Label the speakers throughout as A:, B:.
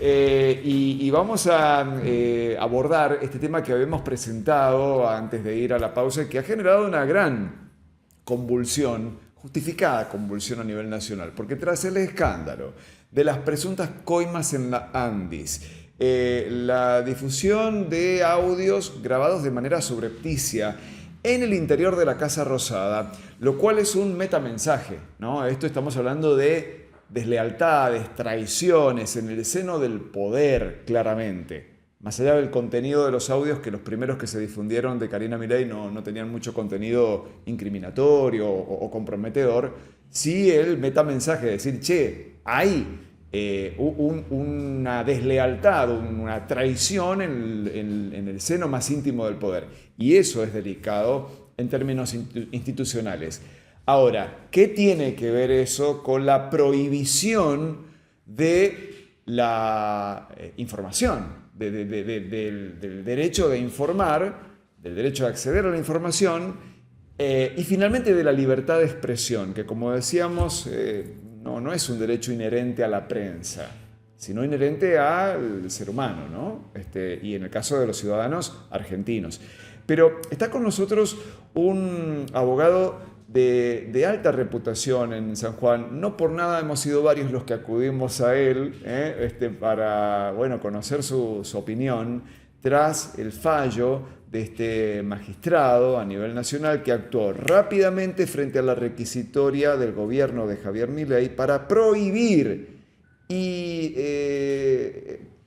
A: Y vamos a abordar este tema que habíamos presentado antes de ir a la pausa, que ha generado una gran convulsión, justificada convulsión a nivel nacional, porque tras el escándalo de las presuntas coimas en la Andis, la difusión de audios grabados de manera subrepticia en el interior de la Casa Rosada, lo cual es un metamensaje, ¿no? Esto estamos hablando de deslealtades, traiciones en el seno del poder, claramente. Más allá del contenido de los audios, que los primeros que se difundieron de Karina Milei no tenían mucho contenido incriminatorio o comprometedor, sí el metamensaje de decir, che, hay una deslealtad, una traición en el seno más íntimo del poder. Y eso es delicado en términos institucionales. Ahora, ¿qué tiene que ver eso con la prohibición de la información, del derecho de informar, del derecho de acceder a la información y finalmente de la libertad de expresión, que como decíamos no es un derecho inherente a la prensa, sino inherente al ser humano, ¿no? Y en el caso de los ciudadanos argentinos. Pero está con nosotros un abogado de alta reputación en San Juan. No por nada hemos sido varios los que acudimos a él para conocer su opinión tras el fallo de este magistrado a nivel nacional que actuó rápidamente frente a la requisitoria del gobierno de Javier Milei para prohibir y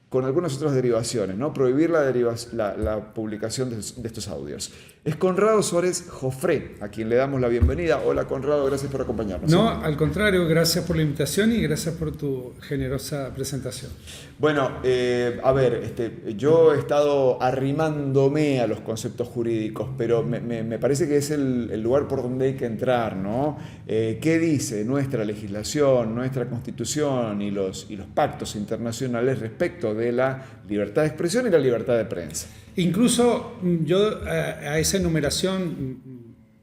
A: con algunas otras derivaciones, ¿no? Prohibir la publicación de estos audios. Es Conrado Suárez Jofré, a quien le damos la bienvenida. Hola Conrado, gracias por acompañarnos.
B: No, al contrario, gracias por la invitación y gracias por tu generosa presentación.
A: Bueno, yo he estado arrimándome a los conceptos jurídicos, pero me parece que es el lugar por donde hay que entrar, ¿no? ¿Qué dice nuestra legislación, nuestra constitución y los pactos internacionales respecto de la libertad de expresión y la libertad de prensa?
B: Incluso yo a esa enumeración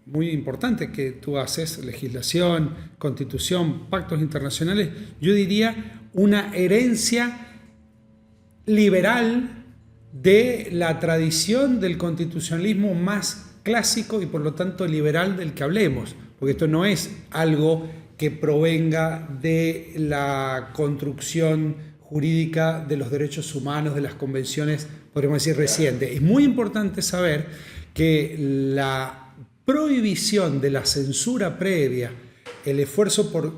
B: muy importante que tú haces, legislación, constitución, pactos internacionales, yo diría una herencia liberal de la tradición del constitucionalismo más clásico y por lo tanto liberal del que hablemos, porque esto no es algo que provenga de la construcción jurídica de los derechos humanos, de las convenciones, podríamos decir, recientes. Es muy importante saber que la prohibición de la censura previa, el esfuerzo por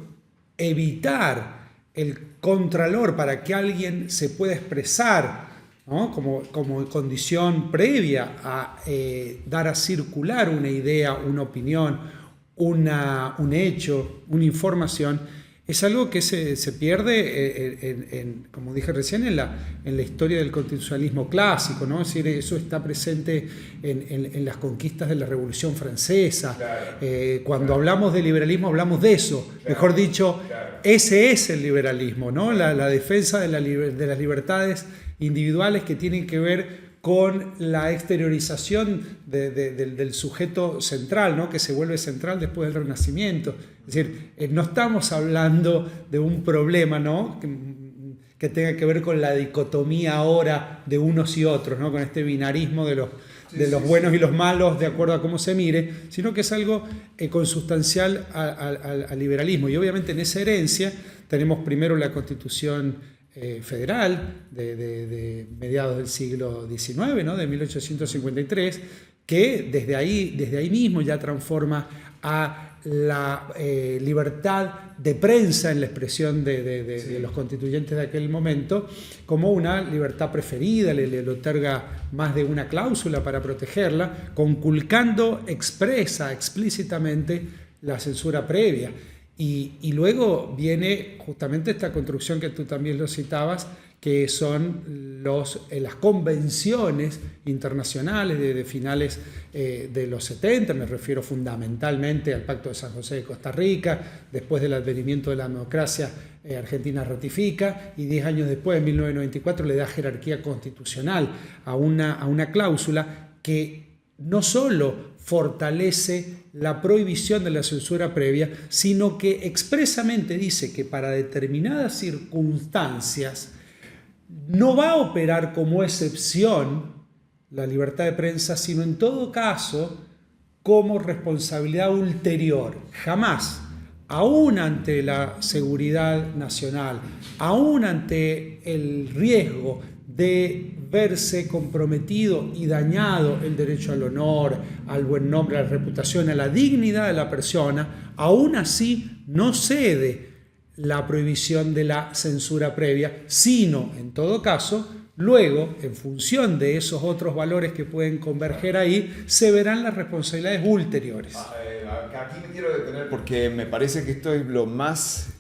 B: evitar el contralor para que alguien se pueda expresar, ¿no? como condición previa a dar a circular una idea, una opinión, un hecho, una información, es algo que se pierde, como dije recién, en la historia del constitucionalismo clásico, ¿no? Es decir, eso está presente en las conquistas de la Revolución Francesa. Claro, cuando hablamos de liberalismo hablamos de eso. Claro, mejor dicho, claro, ese es el liberalismo, ¿no? La defensa de las libertades individuales que tienen que ver con la exteriorización del sujeto central, ¿no? Que se vuelve central después del Renacimiento. Es decir, no estamos hablando de un problema, ¿no? que tenga que ver con la dicotomía ahora de unos y otros, ¿no? Con este binarismo de los buenos y los malos de acuerdo a cómo se mire, sino que es algo consustancial al liberalismo. Y obviamente en esa herencia tenemos primero la Constitución federal de mediados del siglo XIX, ¿no? De 1853, que desde ahí mismo ya transforma a la libertad de prensa en la expresión de los constituyentes de aquel momento como una libertad preferida, le otorga más de una cláusula para protegerla, conculcando explícitamente la censura previa. Y luego viene justamente esta construcción que tú también lo citabas, que son las convenciones internacionales de finales de los 70, me refiero fundamentalmente al Pacto de San José de Costa Rica, después del advenimiento de la democracia, Argentina ratifica y 10 años después, en 1994, le da jerarquía constitucional a una cláusula que no solo fortalece la prohibición de la censura previa, sino que expresamente dice que para determinadas circunstancias no va a operar como excepción la libertad de prensa, sino en todo caso como responsabilidad ulterior. Jamás, aún ante la seguridad nacional, aún ante el riesgo de verse comprometido y dañado el derecho al honor, al buen nombre, a la reputación, a la dignidad de la persona, aún así no cede la prohibición de la censura previa, sino, en todo caso, luego, en función de esos otros valores que pueden converger ahí, se verán las responsabilidades ulteriores.
A: Aquí me quiero detener porque me parece que esto es lo más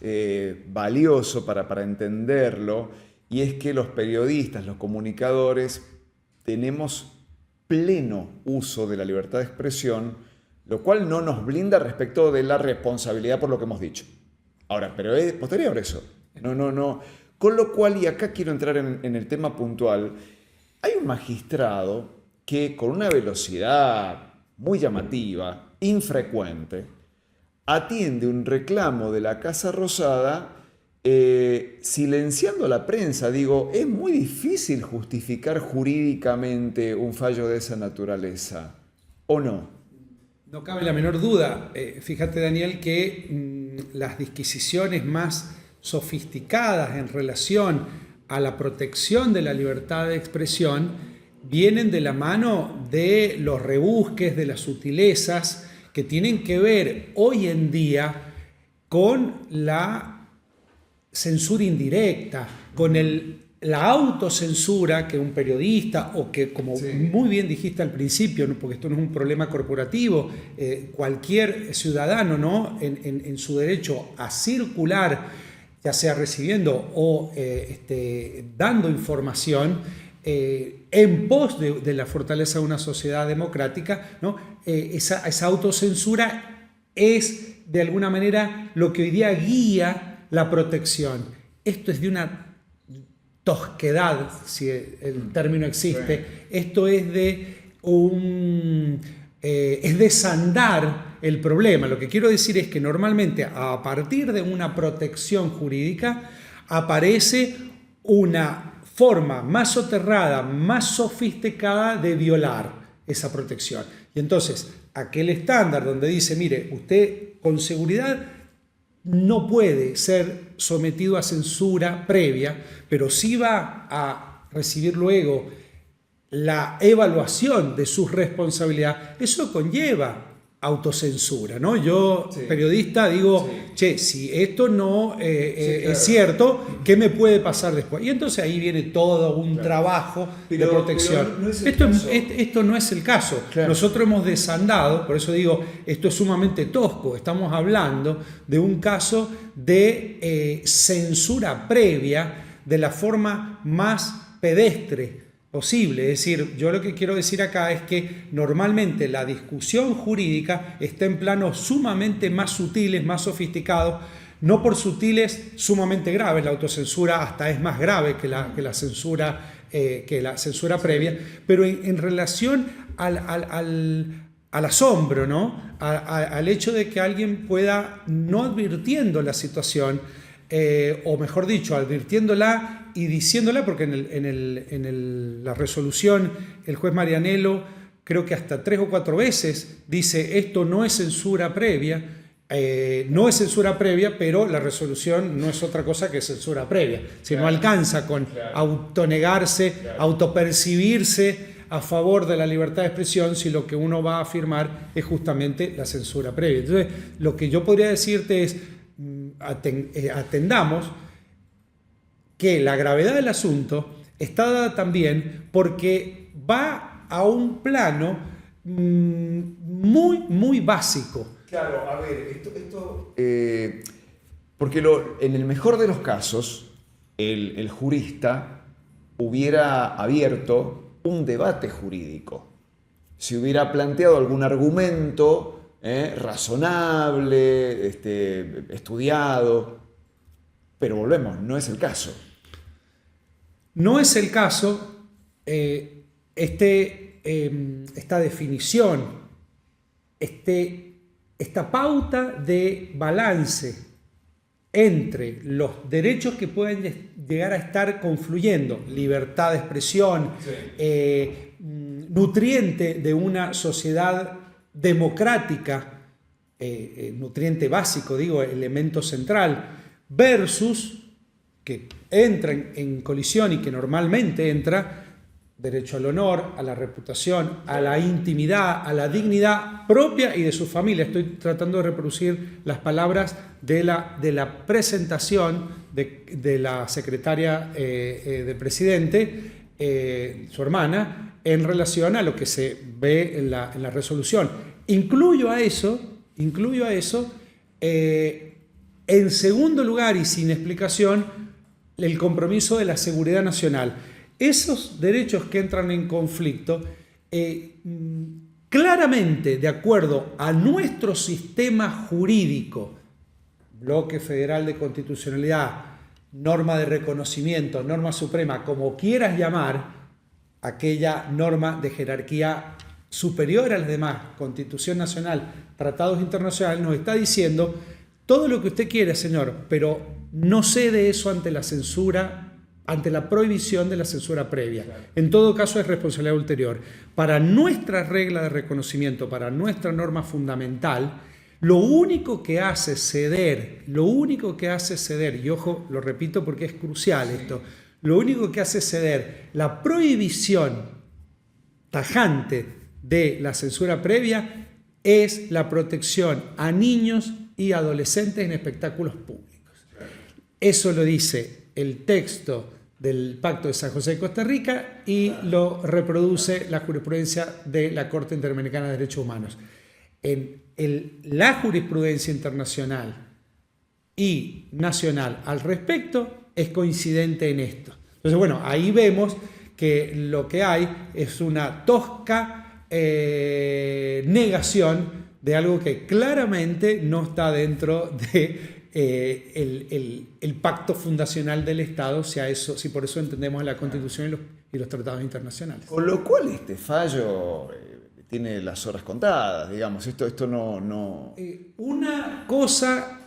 A: valioso para entenderlo, y es que los periodistas, los comunicadores, tenemos pleno uso de la libertad de expresión, lo cual no nos blinda respecto de la responsabilidad por lo que hemos dicho. Ahora, pero es posterior eso. No. Con lo cual, y acá quiero entrar en el tema puntual, hay un magistrado que con una velocidad muy llamativa, infrecuente, atiende un reclamo de la Casa Rosada silenciando a la prensa. Digo, es muy difícil justificar jurídicamente un fallo de esa naturaleza, ¿o no?
B: No cabe la menor duda. Fíjate, Daniel, que las disquisiciones más sofisticadas en relación a la protección de la libertad de expresión vienen de la mano de los rebusques, de las sutilezas que tienen que ver hoy en día con la censura indirecta, con la autocensura que un periodista, o que, como muy bien dijiste al principio, ¿no? Porque esto no es un problema corporativo, cualquier ciudadano, ¿no? en su derecho a circular, ya sea recibiendo o dando información en pos de la fortaleza de una sociedad democrática, ¿no? Esa autocensura es de alguna manera lo que hoy día guía la protección. Esto es de una tosquedad, si el término existe. Esto es de desandar el problema. Lo que quiero decir es que normalmente, a partir de una protección jurídica, aparece una forma más soterrada, más sofisticada de violar esa protección. Y entonces, aquel estándar donde dice, mire, usted con seguridad no puede ser sometido a censura previa, pero sí va a recibir luego la evaluación de su responsabilidad. Eso conlleva autocensura, ¿no? Yo, periodista, digo, che, si esto no es cierto, ¿qué me puede pasar después? Y entonces ahí viene todo un trabajo de protección. No esto no es el caso. Claro. Nosotros hemos desandado, por eso digo, esto es sumamente tosco. Estamos hablando de un caso de censura previa de la forma más pedestre posible. Es decir, yo lo que quiero decir acá es que normalmente la discusión jurídica está en planos sumamente más sutiles, más sofisticados, no por sutiles sumamente graves. La autocensura hasta es más grave que la censura previa, pero en relación al asombro, ¿no? Al hecho de que alguien pueda, no advirtiendo la situación, o mejor dicho, advirtiéndola y diciéndola, porque en la resolución el juez Marianello creo que hasta 3 o 4 veces dice esto no es censura previa, pero la resolución no es otra cosa que censura previa. Si no alcanza con autonegarse, autopercibirse a favor de la libertad de expresión, si lo que uno va a afirmar es justamente la censura previa. Entonces, lo que yo podría decirte es, atendamos que la gravedad del asunto está dada también porque va a un plano muy, muy básico.
A: Claro, a ver, porque en el mejor de los casos, el jurista hubiera abierto un debate jurídico, si hubiera planteado algún argumento razonable, estudiado, pero volvemos, no es el caso.
B: No es el caso. Esta definición, esta pauta de balance entre los derechos que pueden llegar a estar confluyendo, libertad de expresión, nutriente de una sociedad democrática, nutriente básico, digo, elemento central, versus que entra en colisión y que normalmente entra derecho al honor, a la reputación, a la intimidad, a la dignidad propia y de su familia. Estoy tratando de reproducir las palabras de la presentación de la secretaria del presidente, su hermana, en relación a lo que se ve en la resolución. Incluyo a eso, en segundo lugar y sin explicación, el compromiso de la seguridad nacional. Esos derechos que entran en conflicto, claramente de acuerdo a nuestro sistema jurídico, bloque federal de constitucionalidad, norma de reconocimiento, norma suprema, como quieras llamar, aquella norma de jerarquía superior a las demás, Constitución Nacional, tratados internacionales, nos está diciendo todo lo que usted quiere, señor, pero no cede eso ante la censura, ante la prohibición de la censura previa. Claro. En todo caso es responsabilidad ulterior. Para nuestra regla de reconocimiento, para nuestra norma fundamental, lo único que hace ceder, y ojo, lo repito porque es crucial esto, lo único que hace ceder la prohibición tajante de la censura previa es la protección a niños y adolescentes en espectáculos públicos. Eso lo dice el texto del Pacto de San José de Costa Rica y lo reproduce la jurisprudencia de la Corte Interamericana de Derechos Humanos. La jurisprudencia internacional y nacional al respecto es coincidente en esto. Entonces, bueno, ahí vemos que lo que hay es una tosca negación de algo que claramente no está dentro de el pacto fundacional del Estado, si por eso entendemos la Constitución y los tratados internacionales.
A: Con lo cual este fallo tiene las horas contadas, digamos, esto no...
B: Una cosa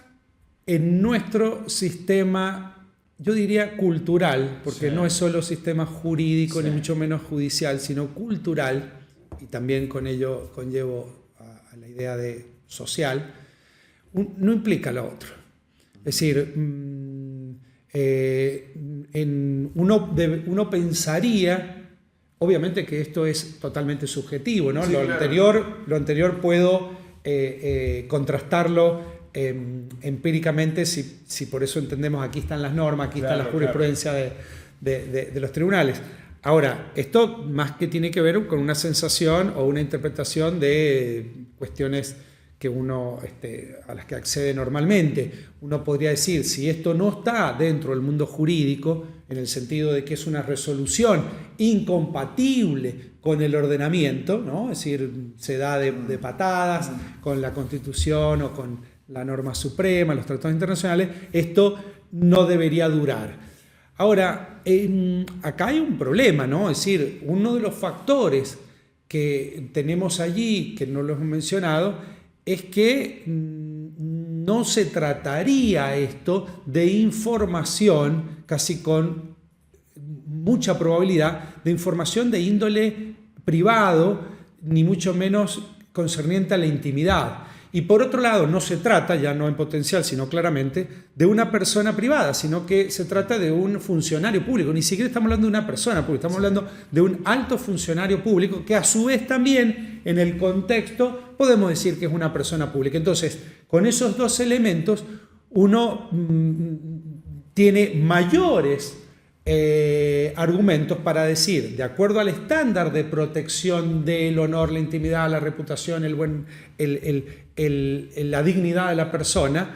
B: en nuestro sistema, yo diría cultural, porque no es solo sistema jurídico ni mucho menos judicial, sino cultural, y también con ello conllevo a la idea de social, no implica lo otro. Es decir, uno pensaría, obviamente que esto es totalmente subjetivo, ¿no? Sí, lo anterior puedo contrastarlo empíricamente, si por eso entendemos aquí están las normas, aquí está la jurisprudencia de los tribunales. Ahora, esto más que tiene que ver con una sensación o una interpretación de cuestiones que uno, a las que accede normalmente. Uno podría decir, si esto no está dentro del mundo jurídico, en el sentido de que es una resolución incompatible con el ordenamiento, ¿no? Es decir, se da de patadas con la Constitución o con la norma suprema, los tratados internacionales, esto no debería durar. Ahora, acá hay un problema, ¿no? Es decir, uno de los factores que tenemos allí, que no lo hemos mencionado, es que no se trataría esto de información, casi con mucha probabilidad, de información de índole privado, ni mucho menos concerniente a la intimidad. Y por otro lado, no se trata, ya no en potencial, sino claramente, de una persona privada, sino que se trata de un funcionario público. Ni siquiera estamos hablando de una persona pública, estamos hablando de un alto funcionario público que a su vez también, en el contexto, podemos decir que es una persona pública. Entonces, con esos dos elementos, uno tiene mayores argumentos para decir, de acuerdo al estándar de protección del honor, la intimidad, la reputación, la dignidad de la persona,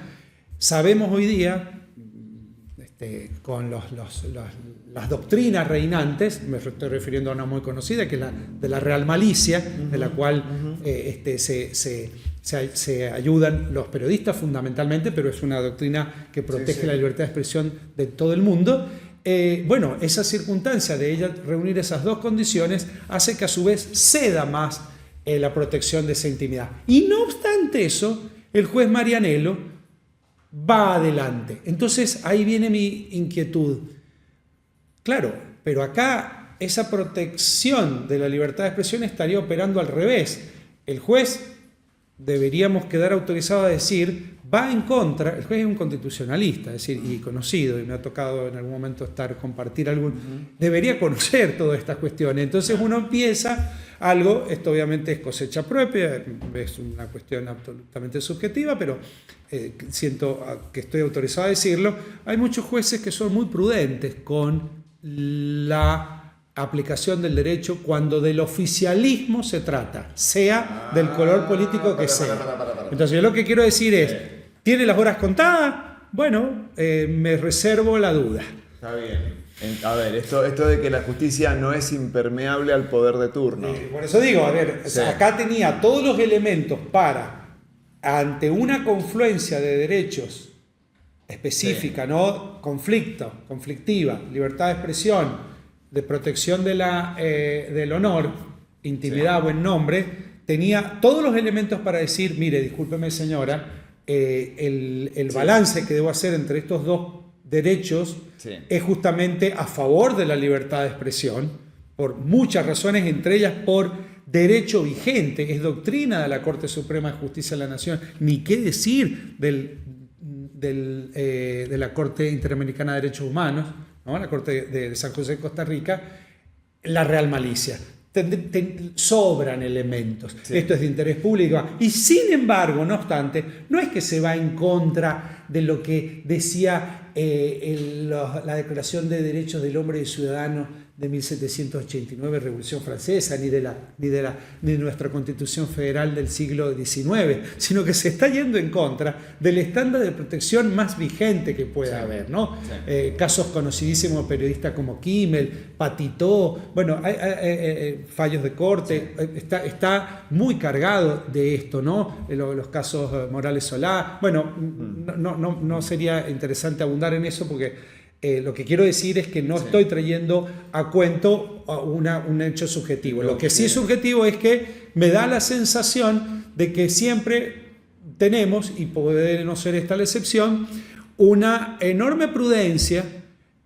B: sabemos hoy día, con las doctrinas reinantes, me estoy refiriendo a una muy conocida, que es la de la Real Malicia, de la cual se ayudan los periodistas fundamentalmente, pero es una doctrina que protege la libertad de expresión de todo el mundo. Bueno, esa circunstancia de ella reunir esas dos condiciones hace que a su vez ceda más la protección de esa intimidad. Y no obstante eso, el juez Marianello va adelante. Entonces ahí viene mi inquietud. Claro, pero acá esa protección de la libertad de expresión estaría operando al revés. El juez, deberíamos quedar autorizado a decir, va en contra, el juez es un constitucionalista, es decir, y conocido, y me ha tocado en algún momento compartir algún, debería conocer todas estas cuestiones. Entonces uno empieza algo, esto obviamente es cosecha propia, es una cuestión absolutamente subjetiva, pero siento que estoy autorizado a decirlo, hay muchos jueces que son muy prudentes con la aplicación del derecho cuando del oficialismo se trata, sea del color político que sea. Entonces yo lo que quiero decir es, ¿tiene las horas contadas? Bueno, me reservo la duda.
A: Está bien. A ver, esto de que la justicia no es impermeable al poder de turno.
B: Por eso digo, a ver, sí. Acá tenía todos los elementos para, ante una confluencia de derechos específica, sí, ¿no? Conflictiva, libertad de expresión, de protección de del honor, intimidad, sí, buen nombre, tenía todos los elementos para decir, mire, discúlpeme señora, el sí, balance que debo hacer entre estos dos derechos, sí, es justamente a favor de la libertad de expresión, por muchas razones, entre ellas por derecho vigente, es doctrina de la Corte Suprema de Justicia de la Nación, ni qué decir de la Corte Interamericana de Derechos Humanos, ¿no? La Corte de San José de Costa Rica, la real malicia. Sobran elementos. Sí. Esto es de interés público. Y sin embargo, no obstante, no es que se va en contra de lo que decía la Declaración de Derechos del Hombre y Ciudadano de 1789, Revolución Francesa, ni de nuestra Constitución Federal del siglo XIX, sino que se está yendo en contra del estándar de protección más vigente que pueda, sí, haber, ¿no? Sí. Casos conocidísimos de periodistas como Kimmel, Patitó, bueno, hay fallos de corte, sí, está muy cargado de esto, ¿no? Los casos Morales Solá, bueno, no sería interesante abundar en eso porque lo que quiero decir es que no, sí, estoy trayendo a cuento un hecho subjetivo. Lo que sí es subjetivo es que me da la sensación de que siempre tenemos, y puede no ser esta la excepción, una enorme prudencia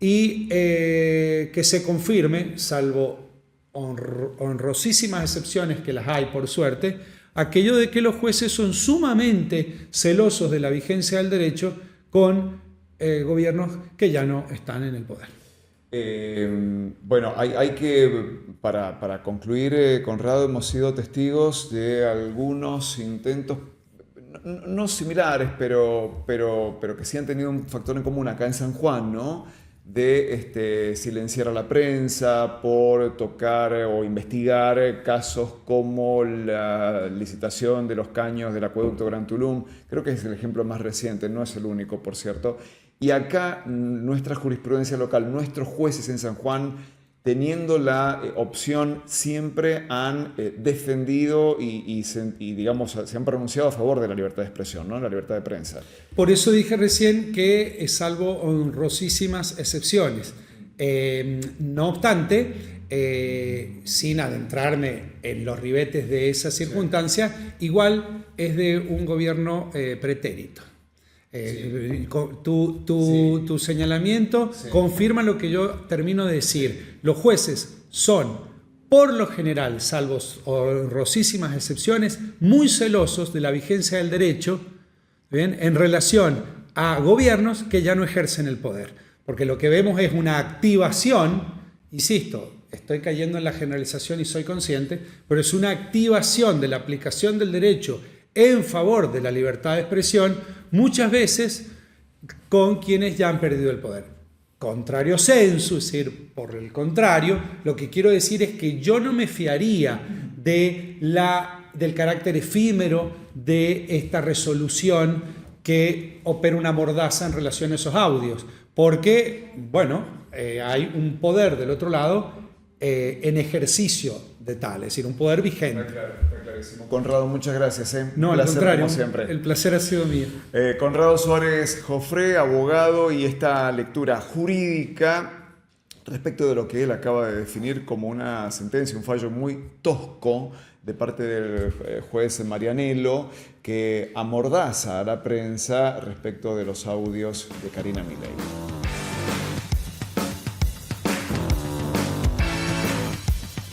B: y que se confirme, salvo honrosísimas excepciones que las hay por suerte, aquello de que los jueces son sumamente celosos de la vigencia del derecho con gobiernos que ya no están en el poder.
A: Bueno, hay que, para concluir, Conrado, hemos sido testigos de algunos intentos, no similares, pero que sí han tenido un factor en común acá en San Juan, ¿no? De silenciar a la prensa por tocar o investigar casos como la licitación de los caños del acueducto Gran Tulum. Creo que es el ejemplo más reciente, no es el único, por cierto. Y acá nuestra jurisprudencia local, nuestros jueces en San Juan, teniendo la opción, siempre han defendido y digamos, se han pronunciado a favor de la libertad de expresión, ¿no? La libertad de prensa.
B: Por eso dije recién que es salvo honrosísimas excepciones. No obstante, sin adentrarme en los ribetes de esa circunstancia, sí, igual es de un gobierno pretérito. Sí. Tu señalamiento, sí, confirma lo que yo termino de decir. Los jueces son, por lo general, salvo honrosísimas excepciones, muy celosos de la vigencia del derecho, ¿bien?, en relación a gobiernos que ya no ejercen el poder. Porque lo que vemos es una activación, insisto, estoy cayendo en la generalización y soy consciente, pero es una activación de la aplicación del derecho en favor de la libertad de expresión, muchas veces con quienes ya han perdido el poder. Contrario sensu, es decir, por el contrario, lo que quiero decir es que yo no me fiaría del carácter efímero de esta resolución que opera una mordaza en relación a esos audios, porque, bueno, hay un poder del otro lado en ejercicio de tal, es decir, un poder vigente.
A: Está clarísimo. Conrado, muchas gracias.
B: No,
A: al
B: contrario,
A: como siempre.
B: El placer ha sido mío.
A: Conrado Suárez Jofré, abogado, y esta lectura jurídica respecto de lo que él acaba de definir como una sentencia, un fallo muy tosco de parte del juez Marianello, que amordaza a la prensa respecto de los audios de Karina Milei.